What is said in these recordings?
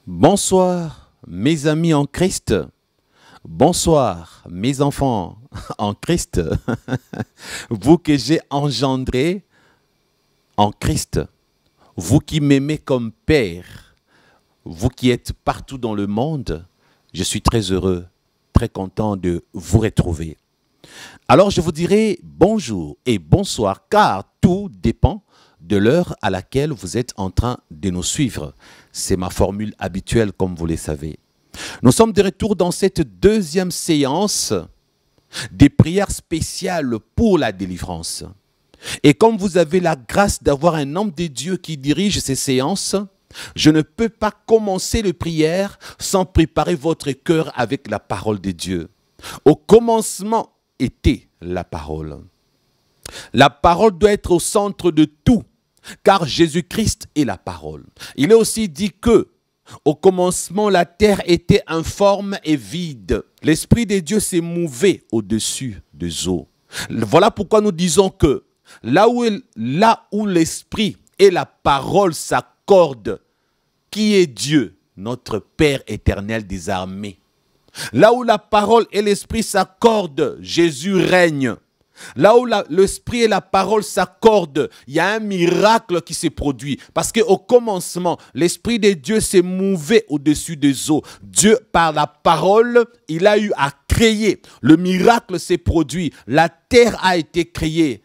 Bonsoir mes amis en Christ, bonsoir mes enfants en Christ, vous que j'ai engendrés en Christ, vous qui m'aimez comme Père, vous qui êtes partout dans le monde, je suis très heureux, très content de vous retrouver. Alors je vous dirai bonjour et bonsoir car tout dépend de l'heure à laquelle vous êtes en train de nous suivre. C'est ma formule habituelle comme vous le savez. Nous sommes de retour dans cette deuxième séance des prières spéciales pour la délivrance. Et comme vous avez la grâce d'avoir un homme de Dieu qui dirige ces séances, je ne peux pas commencer les prières sans préparer votre cœur avec la parole de Dieu. Au commencement était la parole. La parole doit être au centre de tout, car Jésus-Christ est la parole. Il est aussi dit que, au commencement, la terre était informe et vide. L'Esprit de Dieu s'est mouvé au-dessus des eaux. Voilà pourquoi nous disons que là où l'Esprit et la parole s'accordent, qui est Dieu, notre Père éternel des armées. Là où la parole et l'Esprit s'accordent, Jésus règne. Là où l'Esprit et la parole s'accordent, il y a un miracle qui s'est produit. Parce qu'au commencement, l'Esprit de Dieu s'est mouvé au-dessus des eaux. Dieu, par la parole, il a eu à créer. Le miracle s'est produit. La terre a été créée.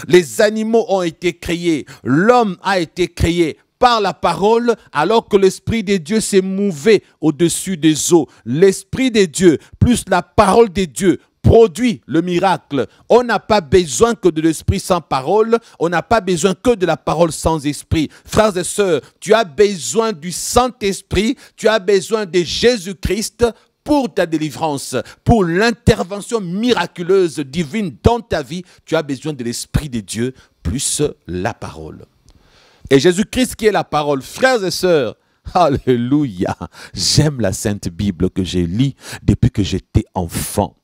Les animaux ont été créés. L'homme a été créé par la parole, alors que l'Esprit de Dieu s'est mouvé au-dessus des eaux. L'Esprit de Dieu plus la parole de Dieu produit le miracle. On n'a pas besoin que de l'esprit sans parole, on n'a pas besoin que de la parole sans esprit. Frères et sœurs, tu as besoin du Saint-Esprit, tu as besoin de Jésus-Christ pour ta délivrance, pour l'intervention miraculeuse, divine dans ta vie. Tu as besoin de l'Esprit de Dieu plus la parole. Et Jésus-Christ qui est la parole, frères et sœurs, alléluia, j'aime la Sainte Bible que j'ai lue depuis que j'étais enfant.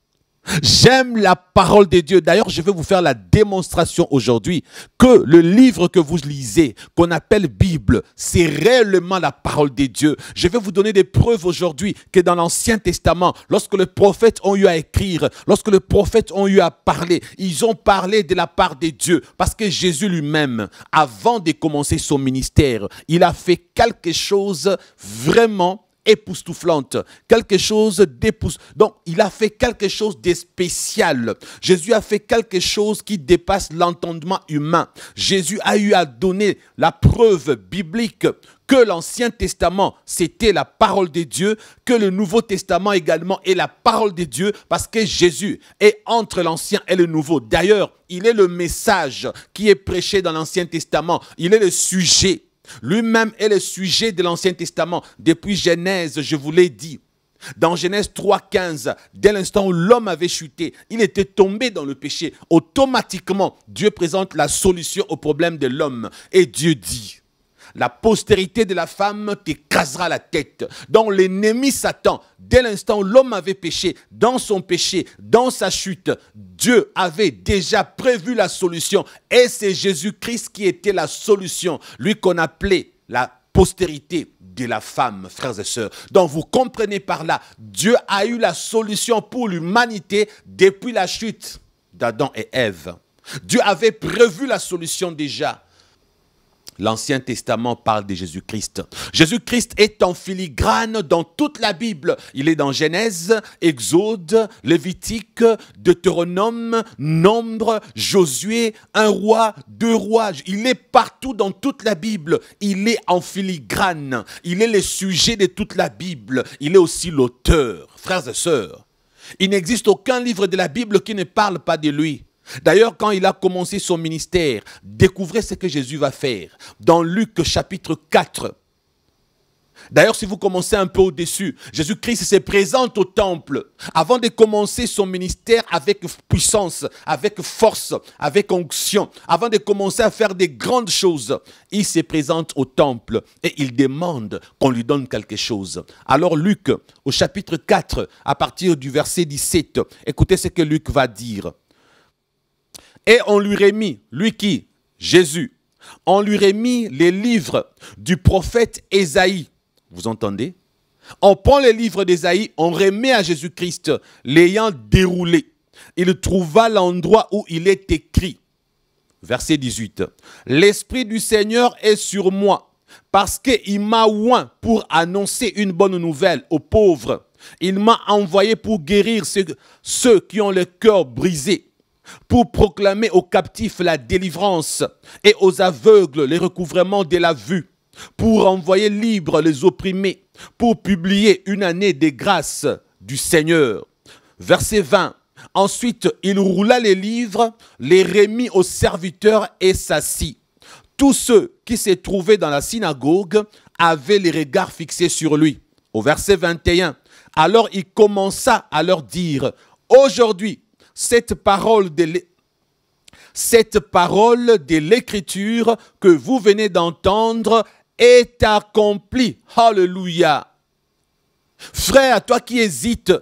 J'aime la parole de Dieu. D'ailleurs, je vais vous faire la démonstration aujourd'hui que le livre que vous lisez, qu'on appelle Bible, c'est réellement la parole de Dieu. Je vais vous donner des preuves aujourd'hui que dans l'Ancien Testament, lorsque les prophètes ont eu à écrire, lorsque les prophètes ont eu à parler, ils ont parlé de la part de Dieu. Parce que Jésus lui-même, avant de commencer son ministère, il a fait quelque chose vraiment époustouflante, quelque chose donc il a fait quelque chose de spécial. Jésus a fait quelque chose qui dépasse l'entendement humain. Jésus a eu à donner la preuve biblique que l'Ancien Testament, c'était la parole de Dieu, que le Nouveau Testament également est la parole de Dieu, parce que Jésus est entre l'Ancien et le Nouveau. D'ailleurs, il est le message qui est prêché dans l'Ancien Testament. Il est le sujet. Lui-même est le sujet de l'Ancien Testament. Depuis Genèse, je vous l'ai dit. Dans Genèse 3,15, dès l'instant où l'homme avait chuté, il était tombé dans le péché. Automatiquement, Dieu présente la solution au problème de l'homme. Et Dieu dit, la postérité de la femme t'écrasera la tête. Donc l'ennemi Satan, dès l'instant où l'homme avait péché, dans son péché, dans sa chute, Dieu avait déjà prévu la solution. Et c'est Jésus-Christ qui était la solution. Lui qu'on appelait la postérité de la femme, frères et sœurs. Donc vous comprenez par là, Dieu a eu la solution pour l'humanité depuis la chute d'Adam et Ève. Dieu avait prévu la solution déjà. L'Ancien Testament parle de Jésus-Christ. Jésus-Christ est en filigrane dans toute la Bible. Il est dans Genèse, Exode, Lévitique, Deutéronome, Nombre, Josué, 1 roi, 2 rois. Il est partout dans toute la Bible. Il est en filigrane. Il est le sujet de toute la Bible. Il est aussi l'auteur. Frères et sœurs, il n'existe aucun livre de la Bible qui ne parle pas de lui. D'ailleurs, quand il a commencé son ministère, découvrez ce que Jésus va faire. Dans Luc chapitre 4. D'ailleurs, si vous commencez un peu au-dessus, Jésus-Christ se présente au temple. Avant de commencer son ministère avec puissance, avec force, avec onction, avant de commencer à faire des grandes choses, il se présente au temple et il demande qu'on lui donne quelque chose. Alors Luc, au chapitre 4, à partir du verset 17, écoutez ce que Luc va dire. Et on lui remit, lui qui? Jésus. On lui remit les livres du prophète Ésaïe. Vous entendez? On prend les livres d'Ésaïe, on remet à Jésus-Christ, l'ayant déroulé. Il trouva l'endroit où il est écrit. Verset 18. L'Esprit du Seigneur est sur moi, parce qu'il m'a oint pour annoncer une bonne nouvelle aux pauvres. Il m'a envoyé pour guérir ceux qui ont le cœur brisé, pour proclamer aux captifs la délivrance et aux aveugles le recouvrement de la vue, pour envoyer libres les opprimés, pour publier une année de grâce du Seigneur. Verset 20. Ensuite, il roula les livres, les remit aux serviteurs et s'assit. Tous ceux qui se trouvaient dans la synagogue avaient les regards fixés sur lui. Au verset 21, alors il commença à leur dire, aujourd'hui, cette parole de l'Écriture que vous venez d'entendre est accomplie. Alléluia. Frère, toi qui hésites,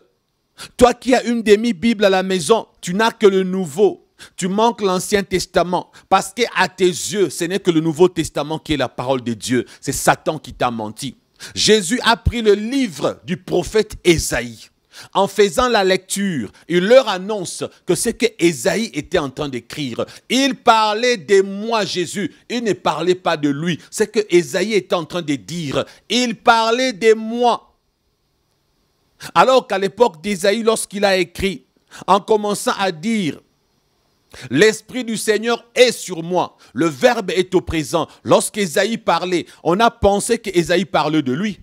toi qui as une demi-Bible à la maison, tu n'as que le Nouveau. Tu manques l'Ancien Testament. Parce qu'à tes yeux, ce n'est que le Nouveau Testament qui est la parole de Dieu. C'est Satan qui t'a menti. Jésus a pris le livre du prophète Ésaïe. En faisant la lecture, il leur annonce que ce que Ésaïe était en train d'écrire. Il parlait de moi, Jésus. Il ne parlait pas de lui. Ce que Ésaïe était en train de dire. Il parlait de moi. Alors qu'à l'époque d'Ésaïe, lorsqu'il a écrit, en commençant à dire, l'Esprit du Seigneur est sur moi, le verbe est au présent. Lorsqu'Ésaïe parlait, on a pensé qu'Ésaïe parlait de lui.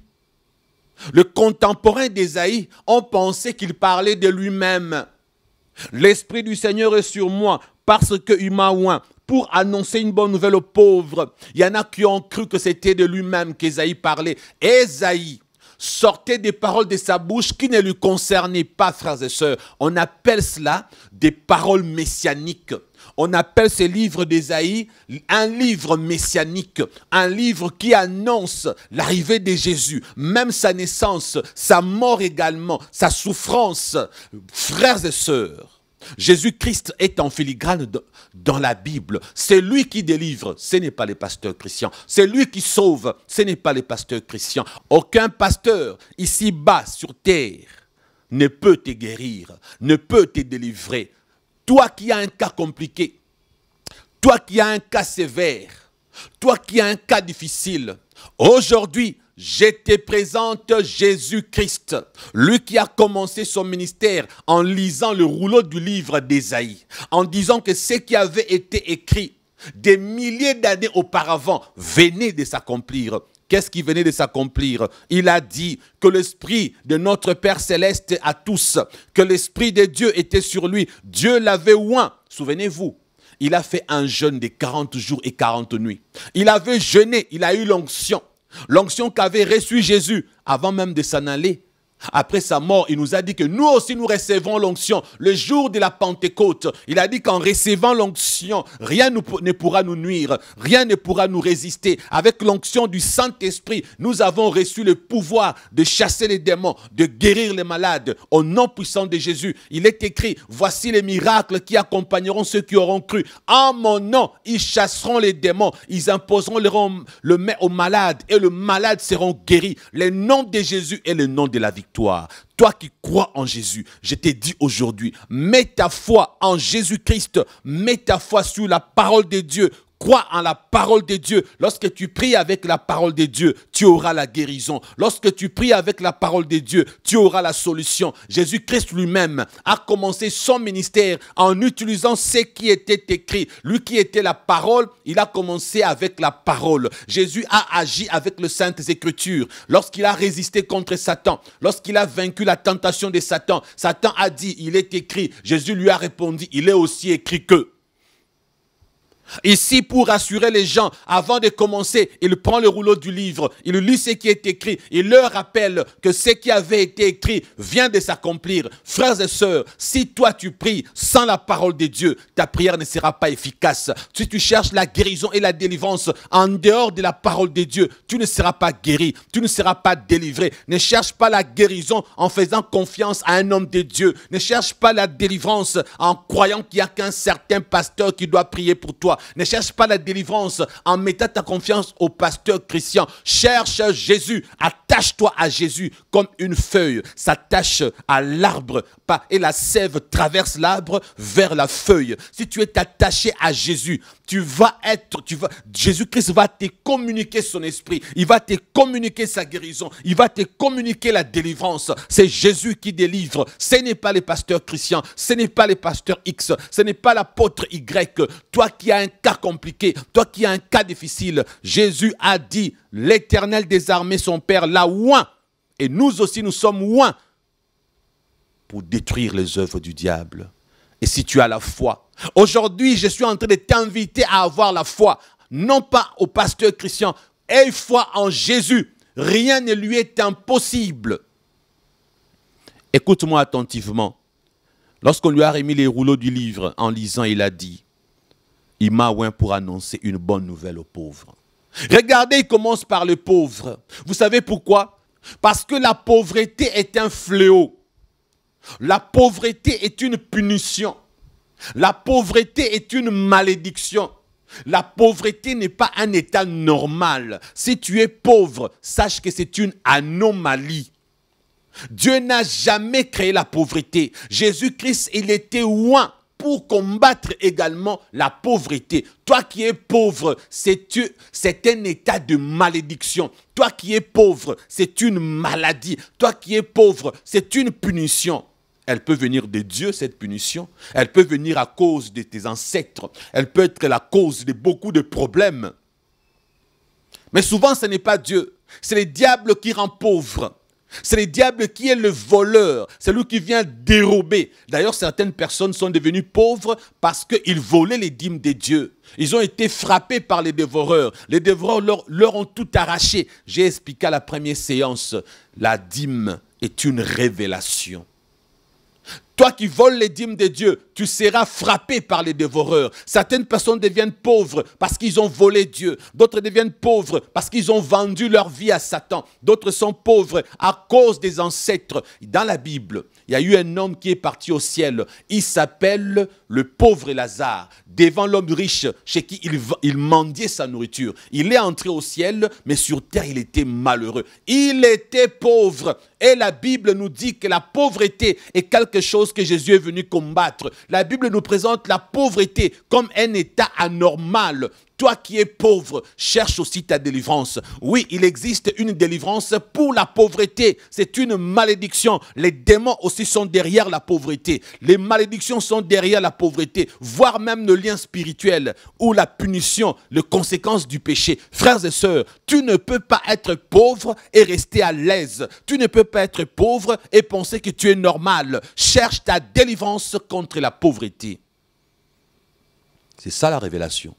Le contemporain d'Ésaïe, on pensait qu'il parlait de lui-même. L'Esprit du Seigneur est sur moi parce qu'il m'a oint pour annoncer une bonne nouvelle aux pauvres. Il y en a qui ont cru que c'était de lui-même qu'Ésaïe parlait. Ésaïe sortait des paroles de sa bouche qui ne lui concernaient pas, frères et sœurs. On appelle cela des paroles messianiques. On appelle ce livre d'Ésaïe un livre messianique, un livre qui annonce l'arrivée de Jésus, même sa naissance, sa mort également, sa souffrance. Frères et sœurs, Jésus-Christ est en filigrane dans la Bible. C'est lui qui délivre, ce n'est pas les pasteurs chrétiens. C'est lui qui sauve, ce n'est pas les pasteurs chrétiens. Aucun pasteur ici-bas sur terre ne peut te guérir, ne peut te délivrer. Toi qui as un cas compliqué, toi qui as un cas sévère, toi qui as un cas difficile, aujourd'hui, je te présente Jésus-Christ, lui qui a commencé son ministère en lisant le rouleau du livre d'Ésaïe, en disant que ce qui avait été écrit des milliers d'années auparavant venait de s'accomplir. Qu'est-ce qui venait de s'accomplir? Il a dit que l'Esprit de notre Père Céleste à tous, que l'Esprit de Dieu était sur lui. Dieu l'avait oint. Souvenez-vous, il a fait un jeûne de 40 jours et 40 nuits. Il avait jeûné, il a eu l'onction. L'onction qu'avait reçue Jésus avant même de s'en aller. Après sa mort, il nous a dit que nous aussi nous recevons l'onction. Le jour de la Pentecôte, il a dit qu'en recevant l'onction, rien ne pourra nous nuire, rien ne pourra nous résister. Avec l'onction du Saint-Esprit, nous avons reçu le pouvoir de chasser les démons, de guérir les malades. Au nom puissant de Jésus, il est écrit, voici les miracles qui accompagneront ceux qui auront cru. En mon nom, ils chasseront les démons, ils imposeront le main aux malades et le malade seront guéris. Le nom de Jésus est le nom de la victoire. Toi qui crois en Jésus, je te dis aujourd'hui, mets ta foi en Jésus-Christ, mets ta foi sur la parole de Dieu. Crois en la parole de Dieu. Lorsque tu pries avec la parole de Dieu, tu auras la guérison. Lorsque tu pries avec la parole de Dieu, tu auras la solution. Jésus-Christ lui-même a commencé son ministère en utilisant ce qui était écrit. Lui qui était la parole, il a commencé avec la parole. Jésus a agi avec les Saintes Écritures. Lorsqu'il a résisté contre Satan, lorsqu'il a vaincu la tentation de Satan, Satan a dit, il est écrit. Jésus lui a répondu, il est aussi écrit que. Ici, pour rassurer les gens, avant de commencer, il prend le rouleau du livre, il lit ce qui est écrit, il leur rappelle que ce qui avait été écrit vient de s'accomplir. Frères et sœurs, si toi tu pries sans la parole de Dieu, ta prière ne sera pas efficace. Si tu cherches la guérison et la délivrance en dehors de la parole de Dieu, tu ne seras pas guéri, tu ne seras pas délivré. Ne cherche pas la guérison en faisant confiance à un homme de Dieu. Ne cherche pas la délivrance en croyant qu'il n'y a qu'un certain pasteur qui doit prier pour toi. toi. Ne cherche pas la délivrance en mettant ta confiance au pasteur Christian. Cherche Jésus. Attache-toi à Jésus comme une feuille s'attache à l'arbre et la sève traverse l'arbre vers la feuille. Si tu es attaché à Jésus, Jésus-Christ va te communiquer son esprit. Il va te communiquer sa guérison. Il va te communiquer la délivrance. C'est Jésus qui délivre. Ce n'est pas les pasteurs chrétiens. Ce n'est pas les pasteurs X. Ce n'est pas l'apôtre Y. Toi qui as un cas compliqué, toi qui as un cas difficile, Jésus a dit, l'Éternel des armées, son Père, l'a oint. Et nous aussi, nous sommes oints pour détruire les œuvres du diable. Et si tu as la foi, aujourd'hui, je suis en train de t'inviter à avoir la foi, non pas au pasteur Christian, aie foi en Jésus. Rien ne lui est impossible. Écoute-moi attentivement. Lorsqu'on lui a remis les rouleaux du livre, en lisant, il a dit, il m'a oint pour annoncer une bonne nouvelle aux pauvres. Regardez, il commence par le pauvre. Vous savez pourquoi? Parce que la pauvreté est un fléau. La pauvreté est une punition. La pauvreté est une malédiction. La pauvreté n'est pas un état normal. Si tu es pauvre, sache que c'est une anomalie. Dieu n'a jamais créé la pauvreté. Jésus-Christ, il était oint pour combattre également la pauvreté. Toi qui es pauvre, c'est un état de malédiction. Toi qui es pauvre, c'est une maladie. Toi qui es pauvre, c'est une punition. Elle peut venir de Dieu, cette punition. Elle peut venir à cause de tes ancêtres. Elle peut être la cause de beaucoup de problèmes. Mais souvent, ce n'est pas Dieu. C'est le diable qui rend pauvre. C'est le diable qui est le voleur. C'est lui qui vient dérober. D'ailleurs, certaines personnes sont devenues pauvres parce qu'ils volaient les dîmes de Dieu. Ils ont été frappés par les dévoreurs. Les dévoreurs leur ont tout arraché. J'ai expliqué à la première séance, la dîme est une révélation. Toi qui voles les dîmes de Dieu, tu seras frappé par les dévoreurs. Certaines personnes deviennent pauvres parce qu'ils ont volé Dieu. D'autres deviennent pauvres parce qu'ils ont vendu leur vie à Satan. D'autres sont pauvres à cause des ancêtres. Dans la Bible, il y a eu un homme qui est parti au ciel. Il s'appelle le pauvre Lazare. Devant l'homme riche chez qui il mendiait sa nourriture. Il est entré au ciel, mais sur terre, il était malheureux. Il était pauvre. Et la Bible nous dit que la pauvreté est quelque chose que Jésus est venu combattre. La Bible nous présente la pauvreté comme un état anormal. Toi qui es pauvre, cherche aussi ta délivrance. Oui, il existe une délivrance pour la pauvreté. C'est une malédiction. Les démons aussi sont derrière la pauvreté. Les malédictions sont derrière la pauvreté, voire même le lien spirituel ou la punition, les conséquences du péché. Frères et sœurs, tu ne peux pas être pauvre et rester à l'aise. Tu ne peux pas être pauvre et penser que tu es normal. Cherche ta délivrance contre la pauvreté. C'est ça la révélation.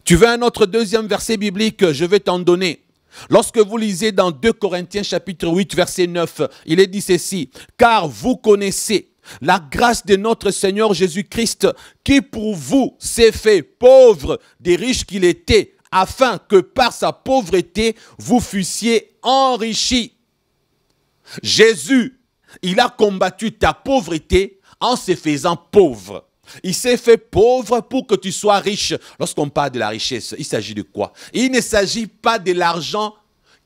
Tu veux un autre deuxième verset biblique, je vais t'en donner. Lorsque vous lisez dans 2 Corinthiens chapitre 8 verset 9, il est dit ceci. Car vous connaissez la grâce de notre Seigneur Jésus-Christ qui pour vous s'est fait pauvre des riches qu'il était, afin que par sa pauvreté vous fussiez enrichis. Jésus, il a combattu ta pauvreté en se faisant pauvre. Il s'est fait pauvre pour que tu sois riche. Lorsqu'on parle de la richesse, il s'agit de quoi? Il ne s'agit pas de l'argent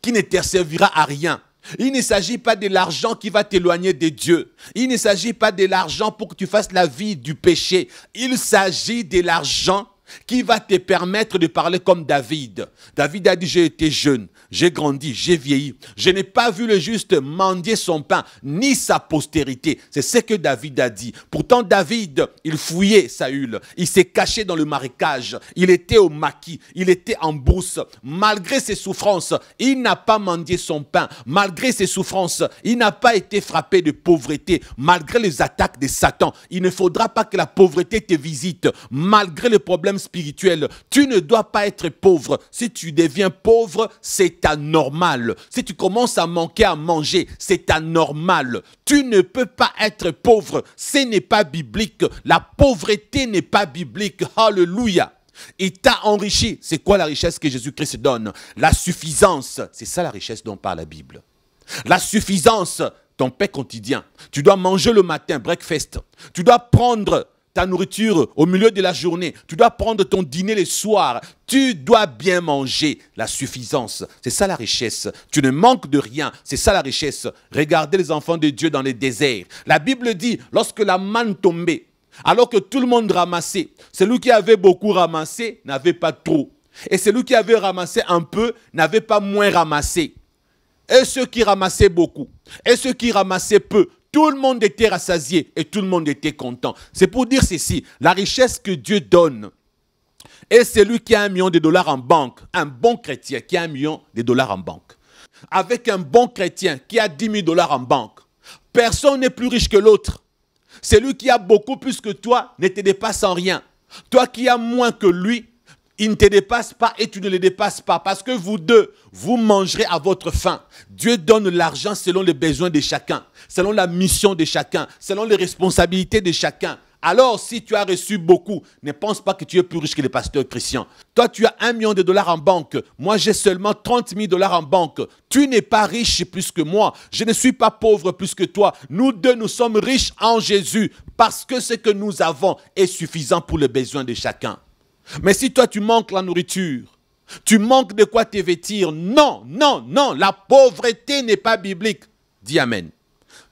qui ne te servira à rien. Il ne s'agit pas de l'argent qui va t'éloigner de Dieu. Il ne s'agit pas de l'argent pour que tu fasses la vie du péché. Il s'agit de l'argent qui va te permettre de parler comme David. David a dit, j'ai été jeune, j'ai grandi, j'ai vieilli. Je n'ai pas vu le juste mendier son pain, ni sa postérité. C'est ce que David a dit. Pourtant, David, il fouillait Saül. Il s'est caché dans le marécage. Il était au maquis. Il était en brousse. Malgré ses souffrances, il n'a pas mendié son pain. Malgré ses souffrances, il n'a pas été frappé de pauvreté. Malgré les attaques de Satan, il ne faudra pas que la pauvreté te visite. Malgré les problèmes spirituel. Tu ne dois pas être pauvre. Si tu deviens pauvre, c'est anormal. Si tu commences à manquer à manger, c'est anormal. Tu ne peux pas être pauvre. Ce n'est pas biblique. La pauvreté n'est pas biblique. Alléluia. Il t'a enrichi. C'est quoi la richesse que Jésus-Christ donne? La suffisance. C'est ça la richesse dont parle la Bible. La suffisance, ton pain quotidien. Tu dois manger le matin, breakfast. Tu dois prendre ta nourriture au milieu de la journée. Tu dois prendre ton dîner le soir. Tu dois bien manger. La suffisance, c'est ça la richesse. Tu ne manques de rien, c'est ça la richesse. Regardez les enfants de Dieu dans les déserts. La Bible dit, lorsque la manne tombait, alors que tout le monde ramassait, celui qui avait beaucoup ramassé n'avait pas trop. Et celui qui avait ramassé un peu n'avait pas moins ramassé. Et ceux qui ramassaient beaucoup, et ceux qui ramassaient peu, tout le monde était rassasié et tout le monde était content. C'est pour dire ceci, la richesse que Dieu donne, et celui qui a $1 million en banque, un bon chrétien qui a $1 million en banque, avec un bon chrétien qui a $10 000 en banque, personne n'est plus riche que l'autre. Celui qui a beaucoup plus que toi ne te dépasse en rien. Toi qui as moins que lui, il ne te dépasse pas et tu ne le dépasses pas. Parce que vous deux, vous mangerez à votre faim. Dieu donne l'argent selon les besoins de chacun, selon la mission de chacun, selon les responsabilités de chacun. Alors, si tu as reçu beaucoup, ne pense pas que tu es plus riche que les pasteurs chrétiens. Toi, tu as $1 million en banque. Moi, j'ai seulement $30 000 en banque. Tu n'es pas riche plus que moi. Je ne suis pas pauvre plus que toi. Nous deux, nous sommes riches en Jésus parce que ce que nous avons est suffisant pour les besoins de chacun. Mais si toi, tu manques la nourriture, tu manques de quoi te vêtir, non, non, non, la pauvreté n'est pas biblique. Dis Amen.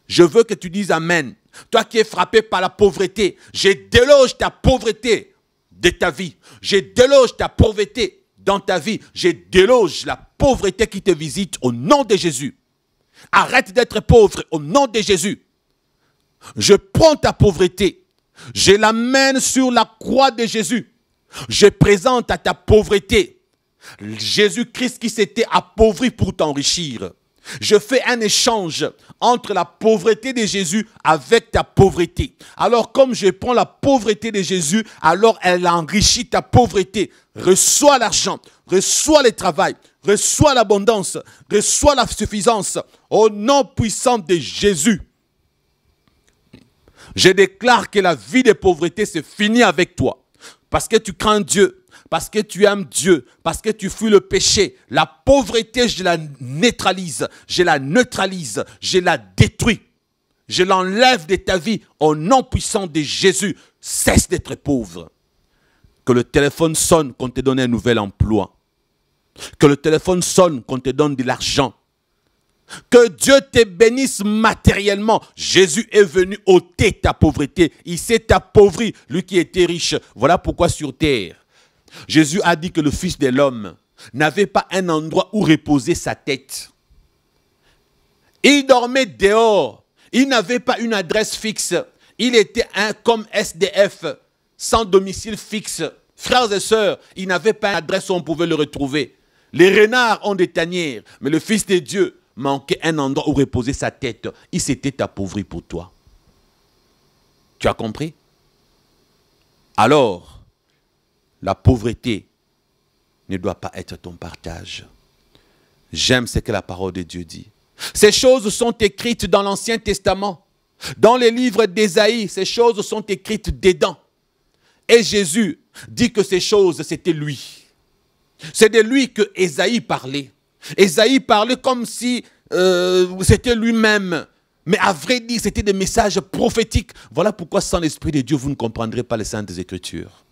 Je veux que tu dises Amen. Toi qui es frappé par la pauvreté, je déloge ta pauvreté de ta vie. Je déloge ta pauvreté dans ta vie. Je déloge la pauvreté qui te visite au nom de Jésus. Arrête d'être pauvre au nom de Jésus. Je prends ta pauvreté. Je l'amène sur la croix de Jésus. Je présente à ta pauvreté Jésus-Christ qui s'était appauvri pour t'enrichir. Je fais un échange entre la pauvreté de Jésus avec ta pauvreté. Alors comme je prends la pauvreté de Jésus, alors elle enrichit ta pauvreté. Reçois l'argent, reçois le travail, reçois l'abondance, reçois la suffisance. Au nom puissant de Jésus. Je déclare que la vie de pauvreté se finit avec toi. Parce que tu crains Dieu, parce que tu aimes Dieu, parce que tu fuis le péché. La pauvreté, je la neutralise, je la détruis. Je l'enlève de ta vie au nom puissant de Jésus. Cesse d'être pauvre. Que le téléphone sonne qu'on te donne un nouvel emploi. Que le téléphone sonne qu'on te donne de l'argent. Que Dieu te bénisse matériellement. Jésus est venu ôter ta pauvreté. Il s'est appauvri, lui qui était riche. Voilà pourquoi sur terre, Jésus a dit que le Fils de l'homme n'avait pas un endroit où reposer sa tête. Il dormait dehors. Il n'avait pas une adresse fixe. Il était comme SDF, sans domicile fixe. Frères et sœurs, il n'avait pas une adresse où on pouvait le retrouver. Les renards ont des tanières, mais le Fils de Dieu manquait un endroit où reposer sa tête. Il s'était appauvri pour toi. Tu as compris? Alors, la pauvreté ne doit pas être ton partage. J'aime ce que la parole de Dieu dit. Ces choses sont écrites dans l'Ancien Testament. Dans les livres d'Ésaïe, ces choses sont écrites dedans. Et Jésus dit que ces choses, c'était lui. C'est de lui que Ésaïe parlait. Ésaïe parlait comme si c'était lui-même. Mais à vrai dire, c'était des messages prophétiques. Voilà pourquoi sans l'Esprit de Dieu, vous ne comprendrez pas les Saintes Écritures.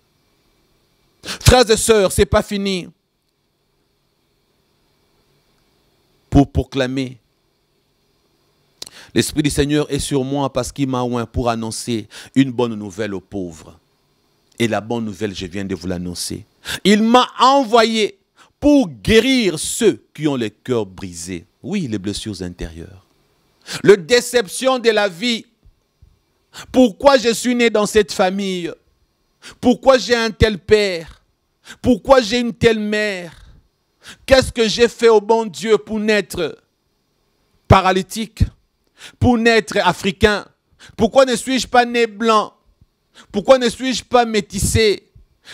Frères et sœurs, ce n'est pas fini. Pour proclamer. L'Esprit du Seigneur est sur moi parce qu'il m'a oint pour annoncer une bonne nouvelle aux pauvres. Et la bonne nouvelle, je viens de vous l'annoncer. Il m'a envoyé pour guérir ceux qui ont le cœur brisé. Oui, les blessures intérieures. La déception de la vie. Pourquoi je suis né dans cette famille? Pourquoi j'ai un tel père? Pourquoi j'ai une telle mère? Qu'est-ce que j'ai fait au bon Dieu pour naître paralytique? Pour naître africain? Pourquoi ne suis-je pas né blanc? Pourquoi ne suis-je pas métissé?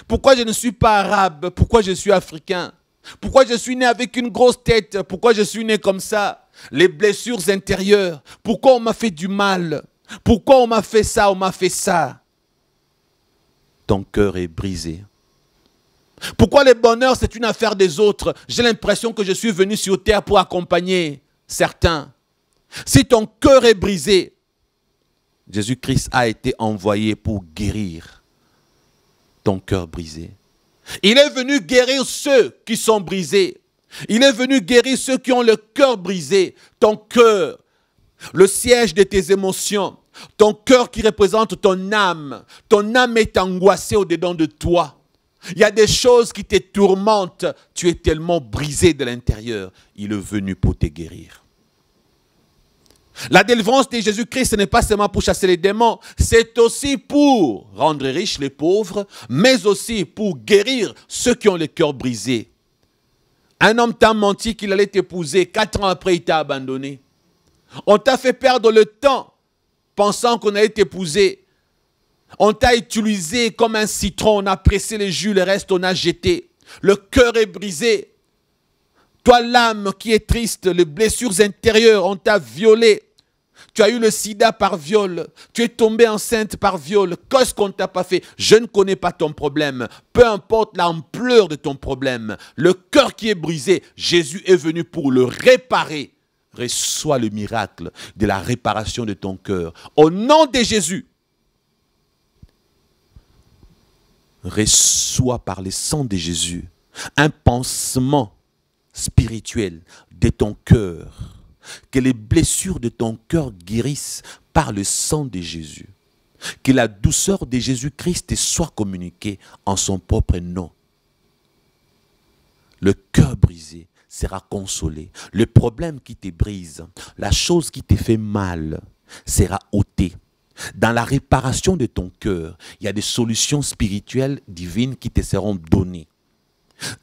Pourquoi je ne suis pas arabe? Pourquoi je suis africain? Pourquoi je suis né avec une grosse tête? Pourquoi je suis né comme ça? Les blessures intérieures. Pourquoi on m'a fait du mal? Pourquoi on m'a fait ça? On m'a fait ça. Ton cœur est brisé. Pourquoi le bonheur, c'est une affaire des autres? J'ai l'impression que je suis venu sur terre pour accompagner certains. Si ton cœur est brisé, Jésus-Christ a été envoyé pour guérir ton cœur brisé. Il est venu guérir ceux qui sont brisés. Il est venu guérir ceux qui ont le cœur brisé. Ton cœur, le siège de tes émotions. Ton cœur qui représente ton âme. Ton âme est angoissée au-dedans de toi. Il y a des choses qui te tourmentent. Tu es tellement brisé de l'intérieur. Il est venu pour te guérir. La délivrance de Jésus-Christ, ce n'est pas seulement pour chasser les démons, c'est aussi pour rendre riches les pauvres, mais aussi pour guérir ceux qui ont le cœur brisé. Un homme t'a menti qu'il allait t'épouser, 4 ans après il t'a abandonné. On t'a fait perdre le temps, pensant qu'on allait t'épouser. On t'a utilisé comme un citron, on a pressé les jus, le reste on a jeté. Le cœur est brisé. Toi l'âme qui est triste, les blessures intérieures, on t'a violé. Tu as eu le sida par viol. Tu es tombé enceinte par viol. Qu'est-ce qu'on ne t'a pas fait? Je ne connais pas ton problème. Peu importe l'ampleur de ton problème. Le cœur qui est brisé, Jésus est venu pour le réparer. Reçois le miracle de la réparation de ton cœur. Au nom de Jésus. Reçois par le sang de Jésus un pansement spirituel de ton cœur. Que les blessures de ton cœur guérissent par le sang de Jésus. Que la douceur de Jésus-Christ te soit communiquée en son propre nom. Le cœur brisé sera consolé. Le problème qui te brise, la chose qui te fait mal, sera ôté. Dans la réparation de ton cœur, il y a des solutions spirituelles divines qui te seront données.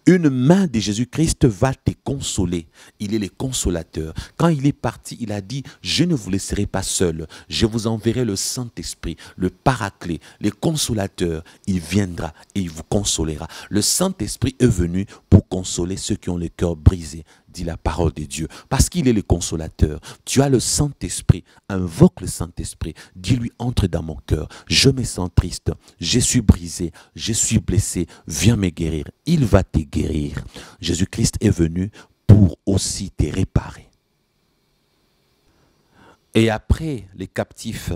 Une main de Jésus-Christ va te consoler. Il est le consolateur. Quand il est parti, il a dit, je ne vous laisserai pas seul. Je vous enverrai le Saint-Esprit, le Paraclet, le consolateur. Il viendra et il vous consolera. Le Saint-Esprit est venu pour consoler ceux qui ont le cœur brisé, dit la parole de Dieu. Parce qu'il est le consolateur. Tu as le Saint-Esprit. Invoque le Saint-Esprit. Dis-lui, entre dans mon cœur. Je me sens triste. Je suis brisé. Je suis blessé. Viens me guérir. Il va te guérir. Jésus-Christ est venu pour aussi te réparer. Et après les captifs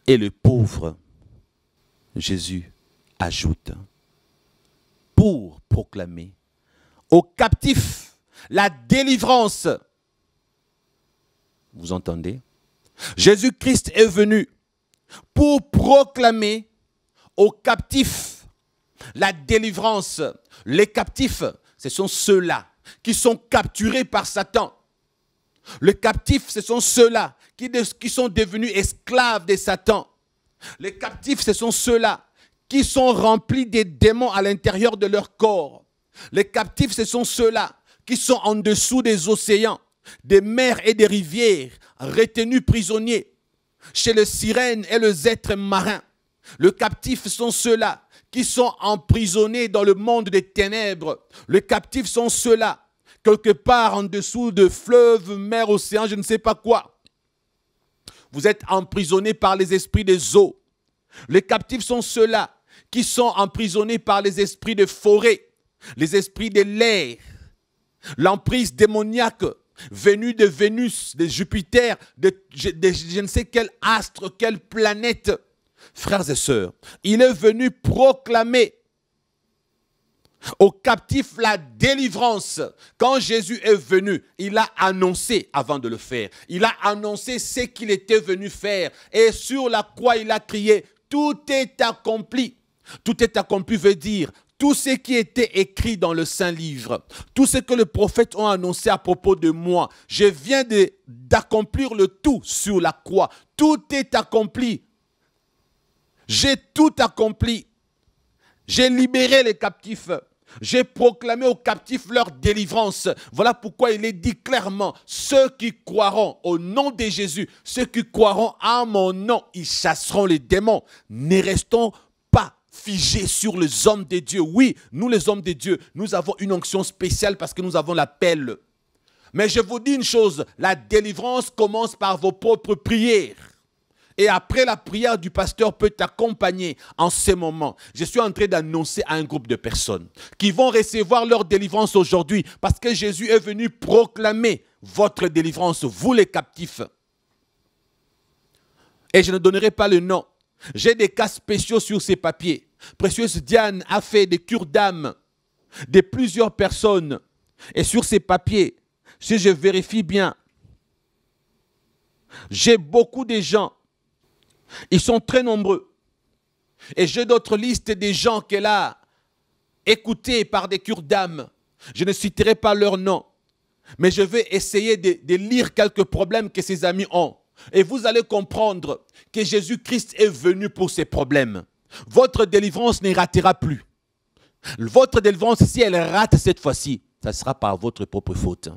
et les pauvres, Jésus ajoute, pour proclamer aux captifs la délivrance. Vous entendez? Jésus-Christ est venu pour proclamer aux captifs la délivrance. Les captifs, ce sont ceux-là qui sont capturés par Satan. Les captifs, ce sont ceux-là qui sont devenus esclaves de Satan. Les captifs, ce sont ceux-là qui sont remplis des démons à l'intérieur de leur corps. Les captifs, ce sont ceux-là qui sont en dessous des océans, des mers et des rivières, retenus prisonniers chez les sirènes et les êtres marins. Les captifs sont ceux-là qui sont emprisonnés dans le monde des ténèbres. Les captifs sont ceux-là, quelque part en dessous de fleuves, mers, océans, je ne sais pas quoi. Vous êtes emprisonnés par les esprits des eaux. Les captifs sont ceux-là qui sont emprisonnés par les esprits de forêt, les esprits de l'air, l'emprise démoniaque venue de Vénus, de Jupiter, de je ne sais quel astre, quelle planète. Frères et sœurs, il est venu proclamer aux captifs la délivrance. Quand Jésus est venu, il a annoncé avant de le faire. Il a annoncé ce qu'il était venu faire. Et sur la croix, il a crié, tout est accompli. Tout est accompli veut dire tout ce qui était écrit dans le Saint-Livre, tout ce que les prophètes ont annoncé à propos de moi, je viens d'accomplir le tout sur la croix. Tout est accompli. J'ai tout accompli. J'ai libéré les captifs. J'ai proclamé aux captifs leur délivrance. Voilà pourquoi il est dit clairement, ceux qui croiront au nom de Jésus, ceux qui croiront à mon nom, ils chasseront les démons. Ne restons pas figés sur les hommes de Dieu. Oui, nous les hommes de Dieu, nous avons une onction spéciale parce que nous avons l'appel. Mais je vous dis une chose, la délivrance commence par vos propres prières. Et après, la prière du pasteur peut t'accompagner en ces moments. Je suis en train d'annoncer à un groupe de personnes qui vont recevoir leur délivrance aujourd'hui parce que Jésus est venu proclamer votre délivrance, vous les captifs. Et je ne donnerai pas le nom. J'ai des cas spéciaux sur ces papiers. Précieuse Diane a fait des cures d'âme de plusieurs personnes. Et sur ces papiers, si je vérifie bien, j'ai beaucoup de gens. Ils sont très nombreux. Et j'ai d'autres listes des gens qu'elle a écoutés par des cures d'âme. Je ne citerai pas leur nom. Mais je vais essayer de lire quelques problèmes que ces amis ont. Et vous allez comprendre que Jésus-Christ est venu pour ces problèmes. Votre délivrance ne ratera plus. Votre délivrance, si elle rate cette fois-ci, ça sera par votre propre faute.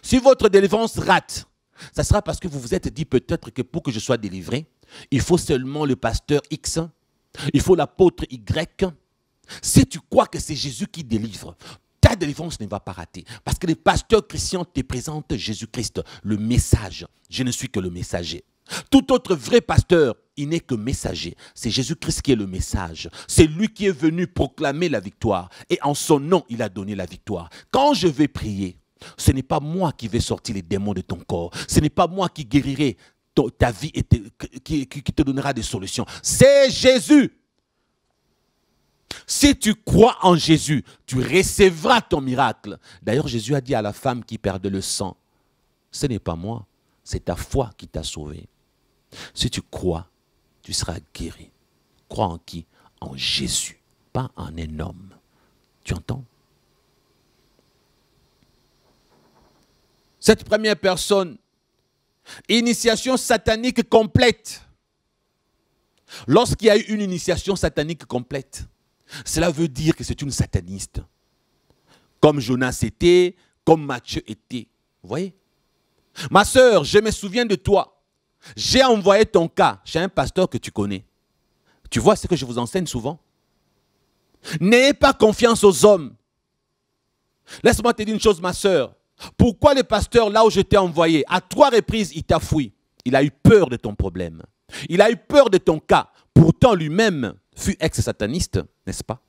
Si votre délivrance rate, ça sera parce que vous vous êtes dit peut-être que pour que je sois délivré, il faut seulement le pasteur X, il faut l'apôtre Y. Si tu crois que c'est Jésus qui délivre, ta délivrance ne va pas rater. Parce que les pasteurs chrétiens te présentent Jésus-Christ, le message. Je ne suis que le messager. Tout autre vrai pasteur, il n'est que messager. C'est Jésus-Christ qui est le message. C'est lui qui est venu proclamer la victoire. Et en son nom, il a donné la victoire. Quand je vais prier, ce n'est pas moi qui vais sortir les démons de ton corps. Ce n'est pas moi qui guérirai ta vie et qui te donnera des solutions. C'est Jésus. Si tu crois en Jésus, tu recevras ton miracle. D'ailleurs, Jésus a dit à la femme qui perdait le sang, ce n'est pas moi, c'est ta foi qui t'a sauvé. Si tu crois, tu seras guéri. Crois en qui? En Jésus, pas en un homme. Tu entends? Cette première personne, initiation satanique complète. Lorsqu'il y a eu une initiation satanique complète, cela veut dire que c'est une sataniste. Comme Jonas était, comme Matthieu était. Vous voyez? Ma sœur, je me souviens de toi. J'ai envoyé ton cas chez un pasteur que tu connais. Tu vois ce que je vous enseigne souvent? N'ayez pas confiance aux hommes. Laisse-moi te dire une chose, ma sœur. Pourquoi le pasteur, là où je t'ai envoyé, à 3 reprises, il t'a fouillé? Il a eu peur de ton problème. Il a eu peur de ton cas. Pourtant, lui-même fut ex-sataniste, n'est-ce pas?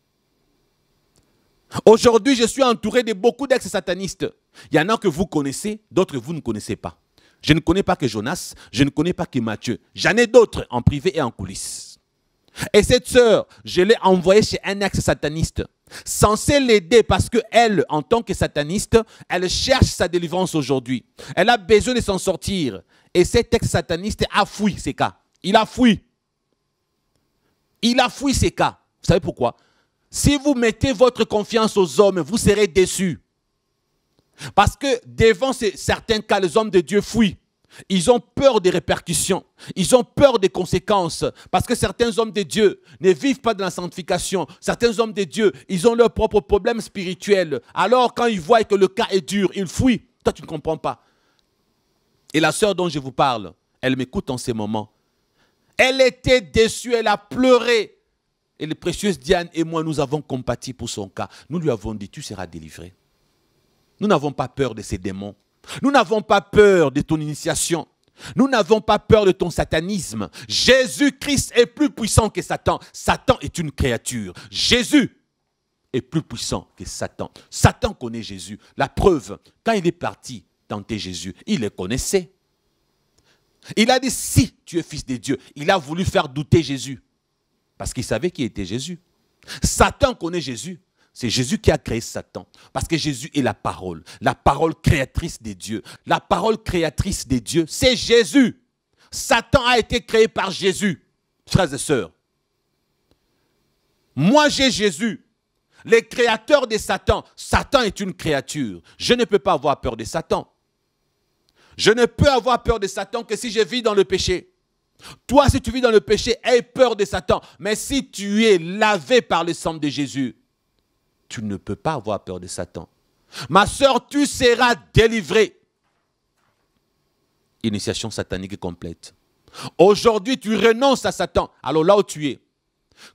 Aujourd'hui, je suis entouré de beaucoup d'ex-satanistes. Il y en a que vous connaissez, d'autres que vous ne connaissez pas. Je ne connais pas que Jonas, je ne connais pas que Matthieu. J'en ai d'autres en privé et en coulisses. Et cette sœur, je l'ai envoyée chez un ex-sataniste, censé l'aider parce qu'elle, en tant que sataniste, elle cherche sa délivrance aujourd'hui. Elle a besoin de s'en sortir. Et cet ex-sataniste a fui ces cas. Il a fui. Il a fui ces cas. Vous savez pourquoi? Si vous mettez votre confiance aux hommes, vous serez déçus. Parce que devant certains cas, les hommes de Dieu fuient. Ils ont peur des répercussions. Ils ont peur des conséquences. Parce que certains hommes de Dieu ne vivent pas dans la sanctification. Certains hommes de Dieu, ils ont leurs propres problèmes spirituels. Alors quand ils voient que le cas est dur, ils fuient. Toi, tu ne comprends pas. Et la sœur dont je vous parle, elle m'écoute en ces moments. Elle était déçue, elle a pleuré. Et les précieuses Diane et moi, nous avons compati pour son cas. Nous lui avons dit, tu seras délivré. Nous n'avons pas peur de ces démons. Nous n'avons pas peur de ton initiation. Nous n'avons pas peur de ton satanisme. Jésus-Christ est plus puissant que Satan. Satan est une créature. Jésus est plus puissant que Satan. Satan connaît Jésus. La preuve, quand il est parti tenter Jésus, il le connaissait. Il a dit, si tu es fils de Dieu, il a voulu faire douter Jésus. Parce qu'il savait qui était Jésus. Satan connaît Jésus. C'est Jésus qui a créé Satan. Parce que Jésus est la parole créatrice des dieux. La parole créatrice des dieux, c'est Jésus. Satan a été créé par Jésus, frères et sœurs. Moi, j'ai Jésus. Le créateur de Satan. Satan est une créature. Je ne peux pas avoir peur de Satan. Je ne peux avoir peur de Satan que si je vis dans le péché. Toi, si tu vis dans le péché, aie peur de Satan. Mais si tu es lavé par le sang de Jésus, tu ne peux pas avoir peur de Satan. Ma sœur, tu seras délivrée. Initiation satanique complète. Aujourd'hui, tu renonces à Satan. Alors là où tu es,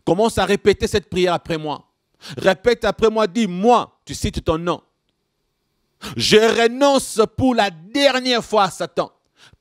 commence à répéter cette prière après moi. Répète après moi, dis, moi, tu cites ton nom. Je renonce pour la dernière fois à Satan.